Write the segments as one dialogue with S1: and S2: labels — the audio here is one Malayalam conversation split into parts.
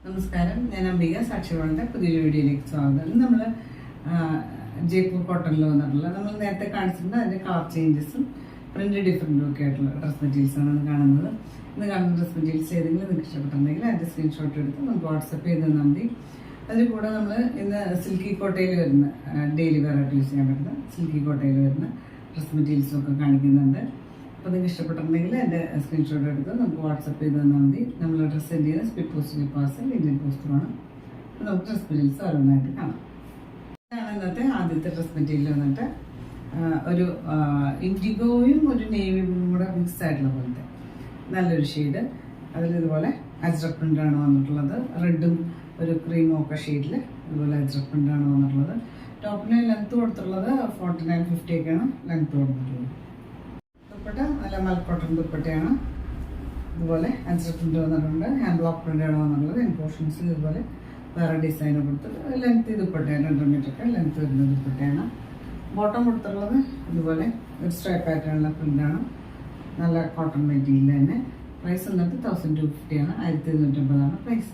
S1: നമസ്കാരം, ഞാൻ അംബിക സാക്ഷികളുടെ പുതിയൊരു വീഡിയോയിലേക്ക് സ്വാഗതം. ഇന്ന് നമ്മൾ ജയ്പൂർ കോട്ടണിൽ വന്നിട്ടുള്ള നമ്മൾ നേരത്തെ കാണിച്ചിട്ടുണ്ട് അതിൻ്റെ കളർ ചേഞ്ചസും പ്രിന്റ് ഡിഫറെൻറ്റും ഒക്കെ ആയിട്ടുള്ള ഡ്രസ് മെറ്റീരിയൽസാണ് കാണുന്നത്. ഇന്ന് കാണുന്ന ഡ്രസ് മെറ്റീരിയൽസ് ഏതെങ്കിലും നിങ്ങൾക്ക് ഇഷ്ടപ്പെട്ടുണ്ടെങ്കിൽ അതിൻ്റെ സ്ക്രീൻഷോട്ട് എടുത്ത് നമുക്ക് വാട്സപ്പ് ചെയ്ത് തന്നാൽ മതി. അതിൽ കൂടെ നമ്മൾ ഇന്ന് സിൽക്കി കോട്ടയിൽ വരുന്ന ഡെയിലി വെയർ ആയിട്ട് യൂസ് ചെയ്യാൻ പറ്റുന്ന സിൽക്കി കോട്ടയിൽ വരുന്ന ഡ്രസ് മെറ്റീരിയൽസും ഒക്കെ കാണിക്കുന്നുണ്ട്. അപ്പോൾ നിങ്ങൾക്ക് ഇഷ്ടപ്പെട്ടിട്ടുണ്ടെങ്കിൽ എൻ്റെ സ്ക്രീൻഷോട്ട് എടുത്ത് നമുക്ക് വാട്സപ്പ് ചെയ്ത് തന്നാൽ മതി. നമ്മൾ ഡ്രസ് സെൻഡ് ചെയ്യുന്ന സ്പീഡ് പോസ്റ്റ് പാർസൽ ഇന്ത്യൻ പോസ്റ്റുമാണ്. നമുക്ക് ഡ്രസ് മെറ്റീരിയൽസ് ഓരോന്നായിട്ട് കാണാം. ഇതാണ് ഇന്നത്തെ ആദ്യത്തെ ഡ്രസ് മെറ്റീരിയൽ വന്നിട്ട് ഒരു ഇൻഡിഗോയും ഒരു നേവിയും കൂടെ മിക്സ് ആയിട്ടുള്ള പോലത്തെ നല്ലൊരു ഷെയ്ഡ്. അതിലിതുപോലെ അജ്രക് പ്രിൻ്റാണ് വന്നിട്ടുള്ളത്. റെഡും ഒരു ക്രീമും ഒക്കെ ഷെയ്ഡിൽ ഇതുപോലെ അജ്രക് പ്രിൻ്റാണ് വന്നിട്ടുള്ളത്. ടോപ്പിന് ലെങ്ത്ത് കൊടുത്തിട്ടുള്ളത് 49-50 ഒക്കെയാണ് ലെങ്ത്ത് കൊടുത്തിട്ടുള്ളത്. ദുപ്പട്ട നല്ല മൽക്കോട്ടൺ ദുപ്പട്ടയാണ്. ഇതുപോലെ അജ്രക് പ്രിന്റ് വന്നിട്ടുണ്ട്. ഹാൻഡ് ബ്ലോക്ക് പ്രിന്റാണ് വന്നിട്ടുള്ളത്. പോർഷൻസിൽ ഇതുപോലെ വേറെ ഡിസൈൻ കൊടുത്തിട്ട് ലെങ്ത് ദുപ്പട്ടയാണ്. 2 മീറ്ററൊക്കെ ലെങ്ത് വരുന്ന ദുപ്പട്ടയാണ്. ബോട്ടം കൊടുത്തിട്ടുള്ളത് ഇതുപോലെ ഒരു സ്ട്രൈപ്പ് പാറ്റേണുള്ള പ്രിന്റാണ്. നല്ല കോട്ടൺ മെറ്റീരിയൽ തന്നെ. പ്രൈസ് വന്നിട്ട് 1250 ആണ്. 1250 പ്രൈസ്.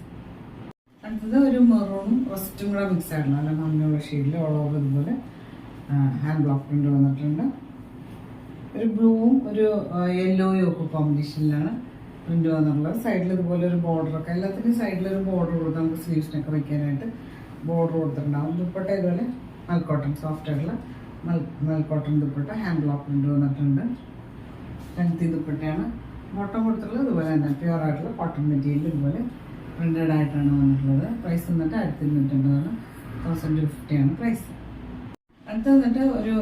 S1: അടുത്തത് ഒരു മെറൂണും റസ്റ്റും കൂടെ മിക്സ് ആയിട്ടുള്ള നല്ല മഞ്ഞുള്ള ഷെയ്ഡിൽ ഓൾ ഓവർ ഇതുപോലെ ഹാൻഡ് ബ്ലോക്ക് പ്രിന്റ് വന്നിട്ടുണ്ട്. ഒരു ബ്ലൂവും ഒരു യെല്ലോയും ഒക്കെ കോമ്പിനേഷനിലാണ് പ്രിന്റ് വന്നിട്ടുള്ളത്. സൈഡിൽ ഇതുപോലെ ഒരു ബോർഡറൊക്കെ എല്ലാത്തിനും സൈഡിലൊരു ബോർഡർ കൊടുത്ത് നമുക്ക് സ്ലീവ്സിനൊക്കെ വയ്ക്കാനായിട്ട് ബോർഡർ കൊടുത്തിട്ടുണ്ടാകും. ദുപ്പട്ട ഇതുപോലെ മൽക്കോട്ടൺ സോഫ്റ്റ് ആയിട്ടുള്ള മൽക്കോട്ടൺ ദുപ്പട്ട ഹാൻഡ് ബ്ലോക്ക് പ്രിന്റ് വന്നിട്ടുണ്ട്. ലെങ്തി ദുപ്പട്ടയാണ്. ബോട്ടം കൊടുത്തിട്ടുള്ളത് ഇതുപോലെ തന്നെ പ്യുവർ ആയിട്ടുള്ള കോട്ടൺ മെറ്റീരിയൽ ഇതുപോലെ പ്രിന്റഡ് ആയിട്ടാണ് വന്നിട്ടുള്ളത്. പ്രൈസ് വന്നിട്ട് 1250 1250 പ്രൈസ്. അടുത്ത് വന്നിട്ട് ഒരു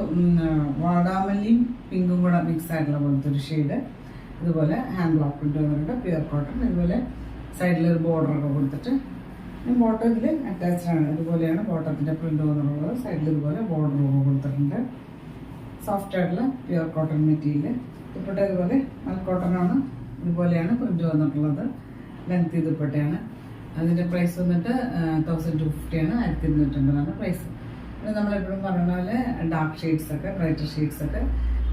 S1: വാടാമല്ലിയും പിങ്കും കൂടെ മിക്സ് ആയിട്ടുള്ള പോലത്തെ ഒരു ഷെയ്ഡ്. ഇതുപോലെ ഹാൻഡ് ബ്ലോക്ക് പ്രിന്റ് വന്നിട്ടുണ്ട്. Pure cotton. ഇതുപോലെ സൈഡിലൊരു ബോർഡറൊക്കെ കൊടുത്തിട്ട് ബോട്ടം ഇതിൽ അറ്റാച്ച്ഡ് ആണ്. ഇതുപോലെയാണ് ബോട്ടത്തിൻ്റെ പ്രിന്റ് വന്നിട്ടുള്ളത്. സൈഡിൽ ഇതുപോലെ ബോർഡറൊക്കെ കൊടുത്തിട്ടുണ്ട്. സോഫ്റ്റ് ആയിട്ടുള്ള പ്യുവർ കോട്ടൺ മെറ്റീരിയൽ. ദുപ്പട്ട ഇതുപോലെ മൽക്കോട്ടനാണ്. ഇതുപോലെയാണ് പ്രിന്റ് വന്നിട്ടുള്ളത്. ലെങ്ത് ദുപ്പട്ടയാണ്. അതിൻ്റെ പ്രൈസ് വന്നിട്ട് 1250 1250 പ്രൈസ്. പിന്നെ നമ്മളെപ്പോഴും പറയുന്ന പോലെ ഡാർക്ക് ഷെയ്ഡ്സ് ഒക്കെ ബ്രൈറ്റർ ഷെയ്ഡ്സ് ഒക്കെ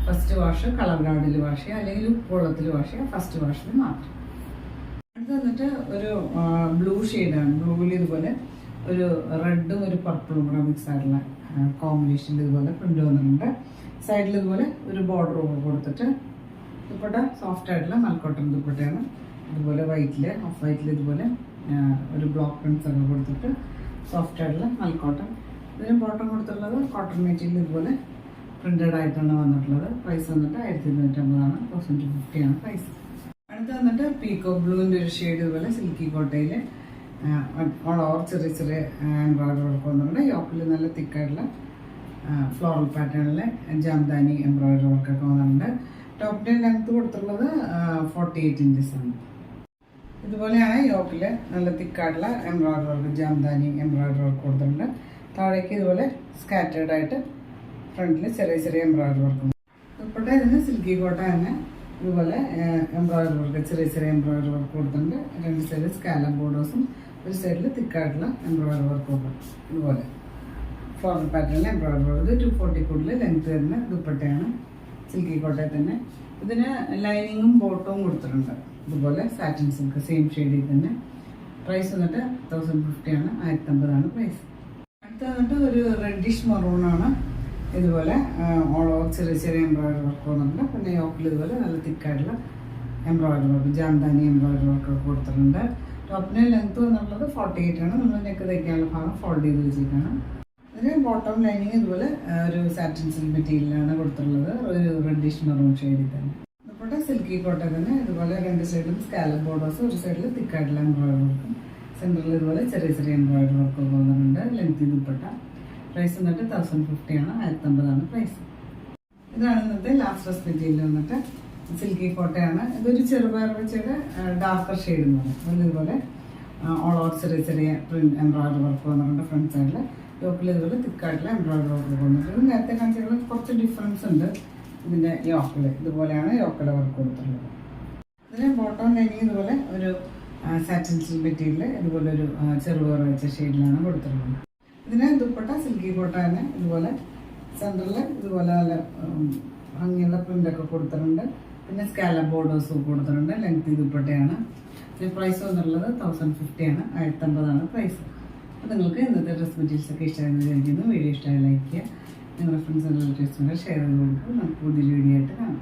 S1: ഫസ്റ്റ് വാഷ് കളർ ഗാർഡിൽ വാഷ് ചെയ്യുക, അല്ലെങ്കിൽ ഉപ്പുവെള്ളത്തിൽ വാഷ് ചെയ്യുക. ഫസ്റ്റ് വാഷിൽ മാത്രം. അടുത്ത് വന്നിട്ട് ഒരു ബ്ലൂ ഷെയ്ഡാണ്. ബ്ലൂവിൽ ഇതുപോലെ ഒരു റെഡും ഒരു പർപ്പിളും കൂടെ മിക്സ് ആയിട്ടുള്ള കോമ്പിനേഷനിൽ ഇതുപോലെ പ്രിന്റ് വന്നിട്ടുണ്ട്. സൈഡിൽ ഇതുപോലെ ഒരു ബോർഡർ കൊടുത്തിട്ട് ദുപ്പട്ട സോഫ്റ്റ് ആയിട്ടുള്ള മൽക്കോട്ടൺ ദുപ്പട്ടയാണ്. ഇതുപോലെ വൈറ്റിൽ ഓഫ് വൈറ്റിൽ ഇതുപോലെ ഒരു ബ്ലോക്ക് പ്രിന്റ്സ് ഒക്കെ കൊടുത്തിട്ട് സോഫ്റ്റ് ആയിട്ടുള്ള മൽക്കോട്ടൺ. ഇതിന് ബോട്ടം കൊടുത്തിട്ടുള്ളത് കോട്ടൺ മെറ്റീരിയൽ ഇതുപോലെ പ്രിന്റഡ് ആയിട്ടാണ് വന്നിട്ടുള്ളത്. പ്രൈസ് വന്നിട്ട് 1250 1250 പ്രൈസ്. അടുത്ത് വന്നിട്ട് പീക്കോ ബ്ലൂവിൻ്റെ ഒരു ഷെയ്ഡ് ഇതുപോലെ സിൽക്കി കോട്ടയിൽ ഓൾ ഓവർ ചെറിയ ചെറിയ എംബ്രോയിഡറി വർക്ക് വന്നിട്ടുണ്ട്. യോക്കിൽ നല്ല തിക്കായിട്ടുള്ള ഫ്ലോറൽ പാറ്റേണിലെ ജാംദാനി എംബ്രോയിഡറി വർക്കൊക്കെ വന്നിട്ടുണ്ട്. ടോപ്പിൻ്റെ ലെങ്ത് കൊടുത്തിട്ടുള്ളത് 48 ഇഞ്ചസ് ആണ്. ഇതുപോലെയാണ് യോക്കിൽ നല്ല തിക്കായിട്ടുള്ള embroidery work Jamdani embroidery work കൊടുത്തിട്ടുണ്ട്. താഴേക്ക് ഇതുപോലെ സ്കാറ്റേർഡ് ആയിട്ട് ഫ്രണ്ടിൽ ചെറിയ ചെറിയ എംബ്രോയിഡറി വർക്ക്. ദുപ്പട്ട ഇതിന് സിൽക്കി കോട്ട തന്നെ ഇതുപോലെ എംബ്രോയിഡറി വർക്ക് ചെറിയ ചെറിയ എംബ്രോയിഡറി വർക്ക് കൊടുത്തിട്ടുണ്ട്. 2 സൈഡിൽ സ്കാലപ്പ് ബോർഡേഴ്സും ഒരു സൈഡിൽ തിക്കായിട്ടുള്ള എംബ്രോയിഡറി വർക്ക് കൊടുക്കും. ഇതുപോലെ ഫ്ലോറൽ പാറ്റേണിൽ എംബ്രോയിഡറി വർക്ക്. 240 കൂടുതൽ ലെങ്ത് വരുന്ന ദുപ്പട്ടയാണ് സിൽക്കി കോട്ടയിൽ തന്നെ. ഇതിന് ലൈനിങ്ങും ബോട്ടവും കൊടുത്തിട്ടുണ്ട്. ഇതുപോലെ സാറ്റിൻ സിൽക്ക് സെയിം ഷെയ്ഡിൽ തന്നെ. പ്രൈസ് വന്നിട്ട് 1250 1250 പ്രൈസ്. അടുത്ത വന്നിട്ട് ഒരു റെഡിഷ് മറൂണാണ്. ഇതുപോലെ ഓൾ ഓവർ ചെറിയ ചെറിയ എംബ്രോയിഡറി വർക്ക് വന്നിട്ടുണ്ട്. പിന്നെ യോക്കിൽ ഇതുപോലെ നല്ല തിക്കായിട്ടുള്ള embroidery work Jamdani embroidery work കൊടുത്തിട്ടുണ്ട്. ടോപ്പിന് ലെങ്ത് വന്നിട്ടുള്ളത് 48 ആണ്. നമ്മൾ നെക്ക് തയ്ക്കാനുള്ള ഭാഗം ഫോൾഡ് ചെയ്ത് വെച്ചിട്ടാണ്. ഇതിന് ബോട്ടം ലൈനിങ് ഇതുപോലെ ഒരു സാറ്റിൻ സിൽക്ക് മെറ്റീരിയലാണ് കൊടുത്തിട്ടുള്ളത്. ഒരു റെഡിഷ് മറൂൺ ഷെയ്ഡിൽ തന്നെ. ദുപ്പട്ട സിൽക്കി കോട്ട തന്നെ ഇതുപോലെ 2 സൈഡിലും സ്കാലപ്പ് ബോർഡേഴ്സ് ഒരു സൈഡിൽ തിക്കായിട്ടുള്ള എംബ്രോയിഡറി വർക്കും സെൻറ്ററിൽ ഇതുപോലെ ചെറിയ ചെറിയ എംബ്രോയിഡറി വർക്ക് വന്നിട്ടുണ്ട്. ലെങ്തി ദുപ്പട്ട. പ്രൈസ് വന്നിട്ട് 1050 1250 പ്രൈസ്. ഇതാണ് ഇന്നത്തെ ലാസ്റ്റ് ഡ്രസ് മെറ്റീരിയൽ വന്നിട്ട് സിൽക്കി കോട്ടയാണ്. ഇതൊരു ചെറുപയർ വെച്ചൊരു ഡാർക്കർ ഷെയ്ഡ് എന്ന് പറയും. അതിൽ ഇതുപോലെ ഓൾ ഓവർ ചെറിയ ചെറിയ പ്രിന്റ് എംബ്രോയിഡറി വർക്ക് വന്നിട്ടുണ്ട്. ഫ്രണ്ട് സൈഡിൽ യോക്കിൽ ഇതുപോലെ തിക്കായിട്ടുള്ള എംബ്രോയിഡറി വർക്ക് വന്നിട്ടുണ്ട്. നേരത്തെ കാണിച്ചതിൽ കുറച്ച് ഡിഫറൻസ് ഉണ്ട്. ഇതിൻ്റെ യോക്കിൽ ഇതുപോലെയാണ് യോക്കിലെ വർക്ക് കൊടുത്തിട്ടുള്ളത്. ഇതിന് ബോട്ടം ലൈനിങ് ഇതുപോലെ ഒരു സാറ്റിൻ സിൽക്ക് മെറ്റീരിയൽ ഇതുപോലെ ഒരു ചെറുപയർ വെച്ച ഷെയ്ഡിലാണ് കൊടുത്തിട്ടുള്ളത്. ഇതിന് ദുപ്പട്ട സിൽക്കി കോട്ട തന്നെ ഇതുപോലെ സെൻറ്ററിൽ ഇതുപോലെ നല്ല ഭംഗിയുള്ള പ്രിൻ്റൊക്കെ കൊടുത്തിട്ടുണ്ട്. പിന്നെ സ്കാലപ്പ് ബോർഡേഴ്സും കൊടുത്തിട്ടുണ്ട്. ലെങ്തി ദുപ്പട്ടയാണ്. പ്രൈസ് വന്നുള്ളത് 1050 ആണ്, 1050 പ്രൈസ്. അപ്പോൾ നിങ്ങൾക്ക് ഇന്നത്തെ ഡ്രസ് മെറ്റീരിയൽസ് ഒക്കെ ഇഷ്ടമായെന്ന് വിചാരിക്കുന്നു. വീഡിയോ ഇഷ്ടമായി ലൈക്ക് ചെയ്യുക, നിങ്ങളുടെ ഫ്രണ്ട്സ് ആൻഡ് റിലേറ്റീവ്സിനോട് ഷെയർ ചെയ്ത് കൊടുക്കും. നമുക്ക് പുതിയൊരു വീഡിയോ ആയിട്ട് കാണാം.